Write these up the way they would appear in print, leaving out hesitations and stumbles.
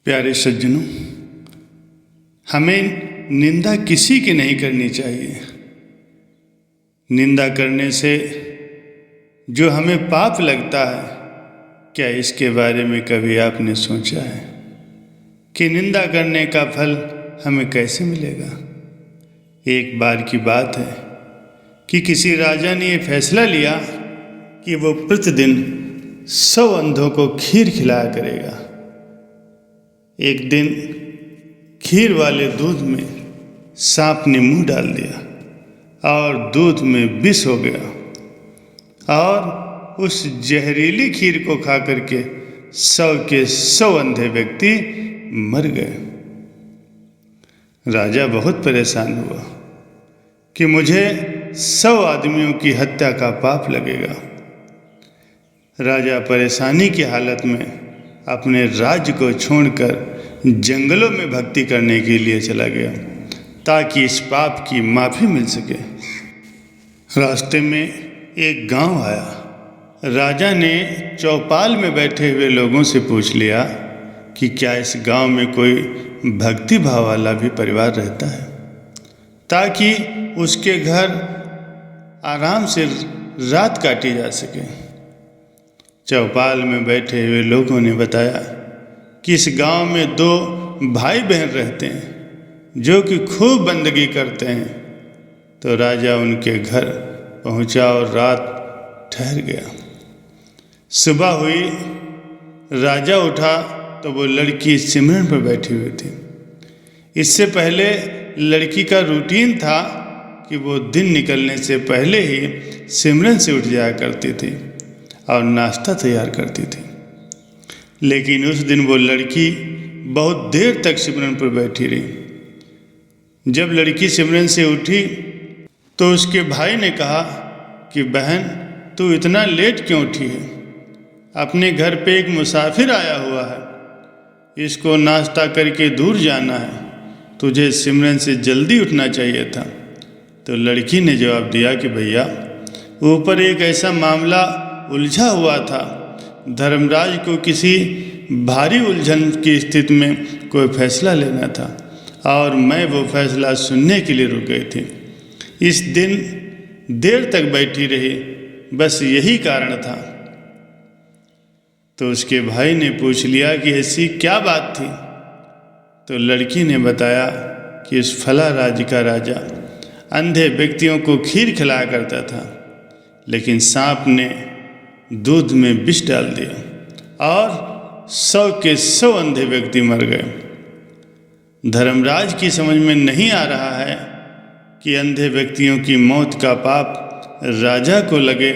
प्यारे सज्जनों, हमें निंदा किसी की नहीं करनी चाहिए। निंदा करने से जो हमें पाप लगता है, क्या इसके बारे में कभी आपने सोचा है कि निंदा करने का फल हमें कैसे मिलेगा? एक बार की बात है कि किसी राजा ने ये फैसला लिया कि वो प्रतिदिन 100 अंधों को खीर खिलाया करेगा। एक दिन खीर वाले दूध में सांप ने मुंह डाल दिया और दूध में विष हो गया और उस जहरीली खीर को खा करके 100 के 100 अंधे व्यक्ति मर गए। राजा बहुत परेशान हुआ कि मुझे 100 आदमियों की हत्या का पाप लगेगा। राजा परेशानी की हालत में अपने राज्य को छोड़कर जंगलों में भक्ति करने के लिए चला गया ताकि इस पाप की माफ़ी मिल सके। रास्ते में एक गांव आया। राजा ने चौपाल में बैठे हुए लोगों से पूछ लिया कि क्या इस गांव में कोई भक्ति भाव वाला भी परिवार रहता है, ताकि उसके घर आराम से रात काटी जा सके। चौपाल में बैठे हुए लोगों ने बताया कि इस गांव में 2 भाई बहन रहते हैं जो कि खूब बंदगी करते हैं। तो राजा उनके घर पहुंचा और रात ठहर गया। सुबह हुई, राजा उठा तो वो लड़की सिमरन पर बैठी हुई थी। इससे पहले लड़की का रूटीन था कि वो दिन निकलने से पहले ही सिमरन से उठ जाया करती थी और नाश्ता तैयार करती थी। लेकिन उस दिन वो लड़की बहुत देर तक सिमरन पर बैठी रही। जब लड़की सिमरन से उठी तो उसके भाई ने कहा कि बहन, तू इतना लेट क्यों उठी है? अपने घर पे एक मुसाफिर आया हुआ है, इसको नाश्ता करके दूर जाना है, तुझे सिमरन से जल्दी उठना चाहिए था। तो लड़की ने जवाब दिया कि भैया, ऊपर एक ऐसा मामला उलझा हुआ था। धर्मराज को किसी भारी उलझन की स्थिति में कोई फैसला लेना था और मैं वो फैसला सुनने के लिए रुक गई थी। इस दिन देर तक बैठी रही, बस यही कारण था। तो उसके भाई ने पूछ लिया कि ऐसी क्या बात थी? तो लड़की ने बताया कि इस फला राज्य का राजा अंधे व्यक्तियों को खीर खिलाया करता था, लेकिन सांप ने दूध में विष डाल दिया और 100 के 100 अंधे व्यक्ति मर गए। धर्मराज की समझ में नहीं आ रहा है कि अंधे व्यक्तियों की मौत का पाप राजा को लगे,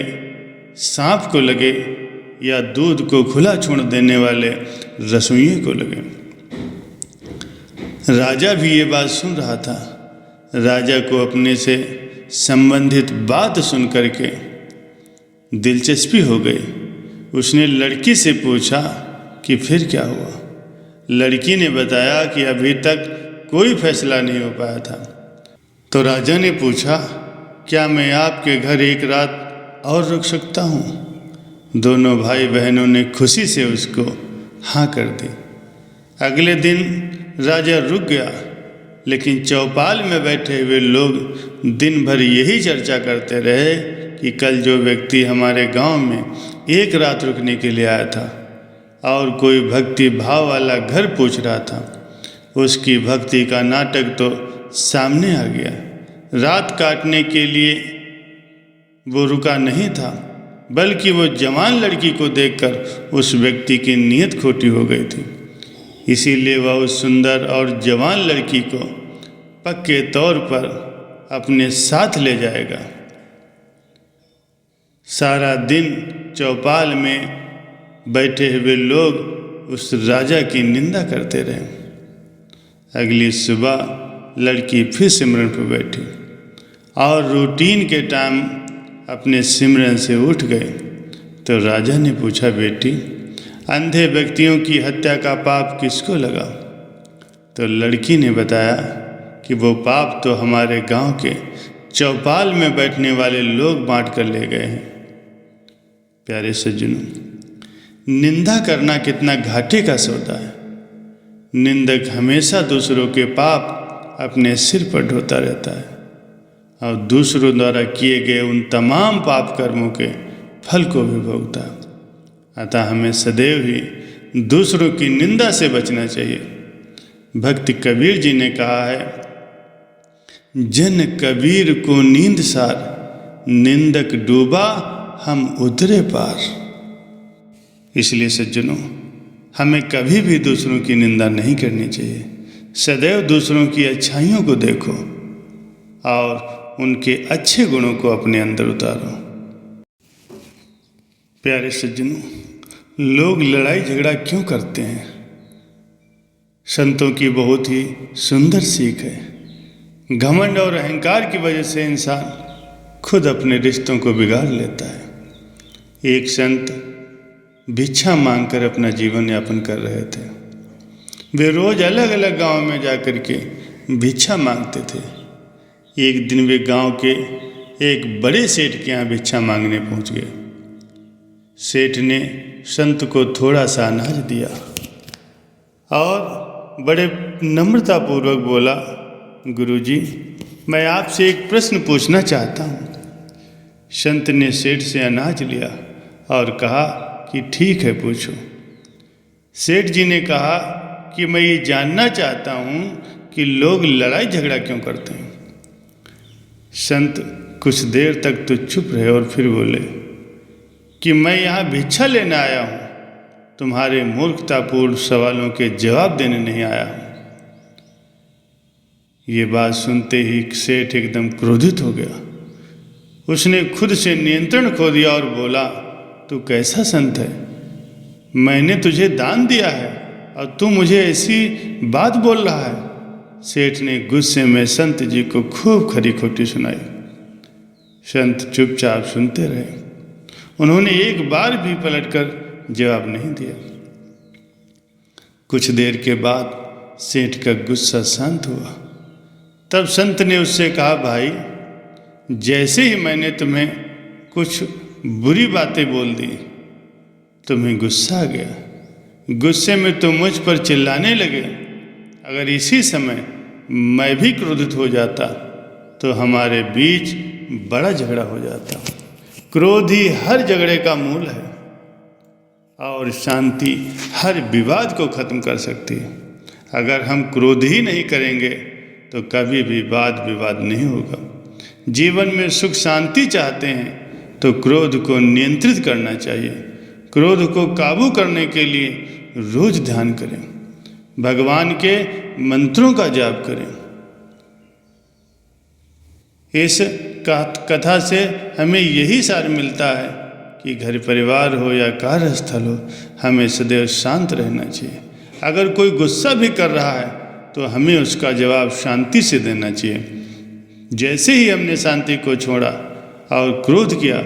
सांप को लगे या दूध को खुला छोड़ देने वाले रसोइये को लगे। राजा भी ये बात सुन रहा था। राजा को अपने से संबंधित बात सुन करके दिलचस्पी हो गई। उसने लड़की से पूछा कि फिर क्या हुआ? लड़की ने बताया कि अभी तक कोई फैसला नहीं हो पाया था। तो राजा ने पूछा, क्या मैं आपके घर एक रात और रुक सकता हूँ? दोनों भाई बहनों ने खुशी से उसको हाँ कर दी। अगले दिन राजा रुक गया, लेकिन चौपाल में बैठे हुए लोग दिन भर यही चर्चा करते रहे कि कल जो व्यक्ति हमारे गांव में एक रात रुकने के लिए आया था और कोई भक्ति भाव वाला घर पूछ रहा था, उसकी भक्ति का नाटक तो सामने आ गया। रात काटने के लिए वो रुका नहीं था, बल्कि वो जवान लड़की को देखकर उस व्यक्ति की नीयत खोटी हो गई थी। इसीलिए वह उस सुंदर और जवान लड़की को पक्के तौर पर अपने साथ ले जाएगा। सारा दिन चौपाल में बैठे हुए लोग उस राजा की निंदा करते रहे। अगली सुबह लड़की फिर सिमरन पर बैठी और रूटीन के टाइम अपने सिमरन से उठ गए। तो राजा ने पूछा, बेटी, अंधे व्यक्तियों की हत्या का पाप किसको लगा? तो लड़की ने बताया कि वो पाप तो हमारे गांव के चौपाल में बैठने वाले लोग बांट कर ले गए हैं। प्यारे सज्जनों, निंदा करना कितना घाटे का सौदा है। निंदक हमेशा दूसरों के पाप अपने सिर पर ढोता रहता है और दूसरों द्वारा किए गए उन तमाम पाप कर्मों के फल को भी भोगता है। अतः हमें सदैव ही दूसरों की निंदा से बचना चाहिए। भक्त कबीर जी ने कहा है, जन कबीर को नींद सार, निंदक डूबा हम उतरे पार। इसलिए सज्जनों, हमें कभी भी दूसरों की निंदा नहीं करनी चाहिए। सदैव दूसरों की अच्छाइयों को देखो और उनके अच्छे गुणों को अपने अंदर उतारो। प्यारे सज्जनों, लोग लड़ाई झगड़ा क्यों करते हैं? संतों की बहुत ही सुंदर सीख है। घमंड और अहंकार की वजह से इंसान खुद अपने रिश्तों को बिगाड़ लेता है। एक संत भिक्षा मांगकर अपना जीवन यापन कर रहे थे। वे रोज अलग अलग गांव में जाकर के भिक्षा मांगते थे। एक दिन वे गांव के एक बड़े सेठ के यहाँ भिक्षा मांगने पहुंच गए। सेठ ने संत को थोड़ा सा अनाज दिया और बड़े नम्रतापूर्वक बोला, गुरुजी, मैं आपसे एक प्रश्न पूछना चाहता हूँ। संत ने सेठ से अनाज लिया और कहा कि ठीक है, पूछो। सेठ जी ने कहा कि मैं ये जानना चाहता हूँ कि लोग लड़ाई झगड़ा क्यों करते हैं। संत कुछ देर तक तो चुप रहे और फिर बोले कि मैं यहाँ भिक्षा लेने आया हूँ, तुम्हारे मूर्खतापूर्ण सवालों के जवाब देने नहीं आया हूँ। ये बात सुनते ही सेठ एकदम क्रोधित हो गया। उसने खुद से नियंत्रण खो दिया और बोला, तू कैसा संत है? मैंने तुझे दान दिया है और तू मुझे ऐसी बात बोल रहा है। सेठ ने गुस्से में संत जी को खूब खरी खोटी सुनाई। संत चुपचाप सुनते रहे। उन्होंने एक बार भी पलटकर जवाब नहीं दिया। कुछ देर के बाद सेठ का गुस्सा शांत हुआ। तब संत ने उससे कहा, भाई, जैसे ही मैंने तुम्हें कुछ बुरी बातें बोल दी, तुम्हें गुस्सा आ गया। गुस्से में तुम मुझ पर चिल्लाने लगे। अगर इसी समय मैं भी क्रोधित हो जाता तो हमारे बीच बड़ा झगड़ा हो जाता। क्रोध ही हर झगड़े का मूल है और शांति हर विवाद को खत्म कर सकती है। अगर हम क्रोध ही नहीं करेंगे तो कभी भी वाद विवाद नहीं होगा। जीवन में सुख शांति चाहते हैं तो क्रोध को नियंत्रित करना चाहिए। क्रोध को काबू करने के लिए रोज ध्यान करें, भगवान के मंत्रों का जाप करें। इस कथा से हमें यही सार मिलता है कि घर परिवार हो या कार्यस्थल हो, हमें सदैव शांत रहना चाहिए। अगर कोई गुस्सा भी कर रहा है तो हमें उसका जवाब शांति से देना चाहिए। जैसे ही हमने शांति को छोड़ा और क्रोध किया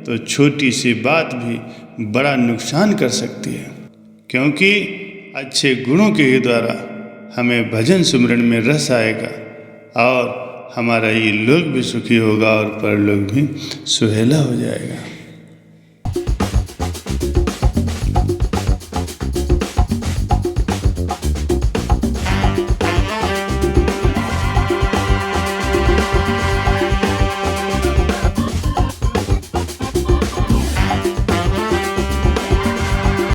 तो छोटी सी बात भी बड़ा नुकसान कर सकती है, क्योंकि अच्छे गुणों के ही द्वारा हमें भजन सुमरन में रस आएगा और हमारा ये लोक भी सुखी होगा और परलोक भी सुहेला हो जाएगा।